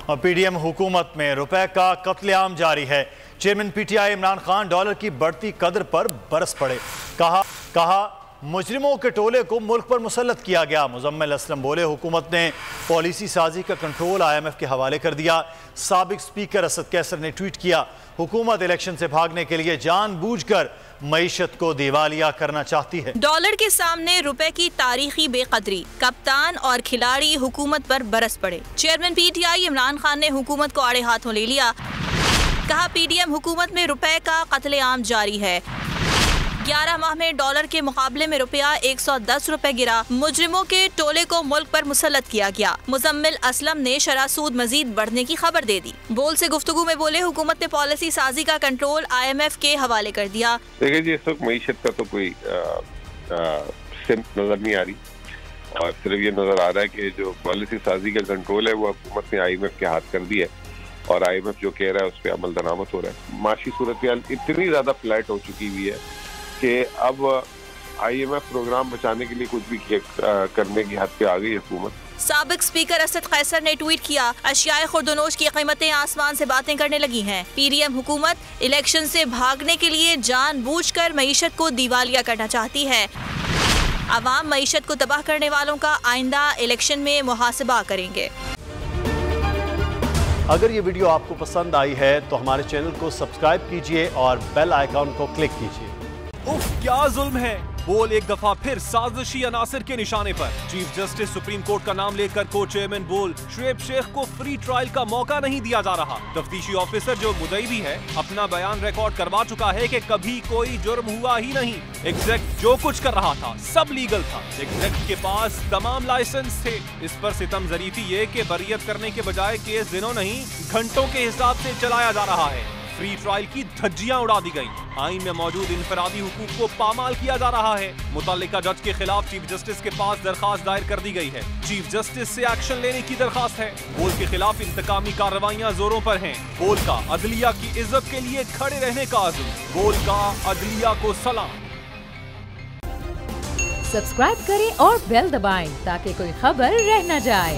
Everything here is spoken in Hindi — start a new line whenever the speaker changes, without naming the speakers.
और पीडीएम हुकूमत में रुपए का कत्लेआम जारी है। Chairman PTI Imran Khan dollar की बढ़ती कदर पर बरस पड़े। कहा मुजरिमों के टोले को मुल्क पर मुसल्लत किया गया। मुजम्मिल असलम बोले हुकूमत ने पॉलिसी साजी का कंट्रोल IMF के हवाले कर दिया। साबिक स्पीकर असद कैसर ने ट्वीट किया हुकूमत इलेक्शन से भागने के लिए जानबूझकर मईशत को दिवालिया करना चाहती है।
डॉलर के सामने रुपए की तारीखी बेकदरी, कप्तान और खिलाड़ी हुकूमत पर बरस पड़े। चेयरमैन पीटीआई इमरान खान ने हुकूमत को आड़े हाथों ले लिया। कहा पीडीएम हुकूमत में रुपए का कत्लेआम जारी है। 11 माह में डॉलर के मुकाबले में रुपया 110 रुपए गिरा। मुजरिमों के टोले को मुल्क पर मुसल्लत किया गया। मुजम्मिल असलम ने शरह सूद मजीद बढ़ने की खबर दे दी। बोल से गुफ्तगू में बोले हुकूमत ने पॉलिसी साजी का कंट्रोल IMF के हवाले कर दिया।
देखिए जी, इस वक्त मईशत का तो कोई सिम्प नजर नहीं आ रही और सिर्फ ये नजर आ रहा है कि जो पॉलिसी साजी का कंट्रोल है वो हुकूमत ने IMF के हाथ कर दिया है और IMF जो कह रहा है उस पर अमल दरामद हो रहा है। माशी सूरत इतनी ज्यादा फ्लैट हो चुकी हुई है कि अब IMF प्रोग्राम बचाने के लिए कुछ भी करने की हद पे आ गई हुकूमत।
साबिक स्पीकर असद कैसर ने ट्वीट किया अशियाए खुर्दनोश की कीमतें आसमान से बातें करने लगी हैं। पीडीएम हुकूमत इलेक्शन से भागने के लिए जानबूझकर मईशत को दिवालिया करना चाहती है। अवाम मईशत को तबाह करने वालों का आइंदा इलेक्शन में मुहासिबा करेंगे।
अगर ये वीडियो आपको पसंद आई है तो हमारे चैनल को सब्सक्राइब कीजिए और बेल आइकॉन को क्लिक कीजिए।
उफ, क्या जुल्म है। बोल एक दफा फिर साजिशी अनासिर के निशाने पर। चीफ जस्टिस सुप्रीम कोर्ट का नाम लेकर को चेयरमैन बोल शुएब शेख को फ्री ट्रायल का मौका नहीं दिया जा रहा। तफ्तीशी ऑफिसर जो मुदई भी है अपना बयान रिकॉर्ड करवा चुका है कि कभी कोई जुर्म हुआ ही नहीं। एग्जैक्ट जो कुछ कर रहा था सब लीगल था। एग्जैक्ट के पास तमाम लाइसेंस थे। इस पर सितम जरीफी ये कि बरियत करने के बजाय केस दिनों नहीं घंटों के हिसाब से चलाया जा रहा है। फ्री ट्रायल की धज्जियां उड़ा दी गई। आईन में मौजूद इनफरादी हुकूक को पामाल किया जा रहा है। मुतल्लिका जज के खिलाफ चीफ जस्टिस के पास दरखास्त दायर कर दी गई है। चीफ जस्टिस से एक्शन लेने की दरखास्त है। बोल के खिलाफ इंतकामी कार्रवाइयां जोरों पर हैं। बोल का अदलिया की इज्जत के लिए खड़े रहने का अज़्म। बोल का अदलिया को सलाम।
सब्सक्राइब करें और बेल दबाएं ताकि कोई खबर रह न जाए।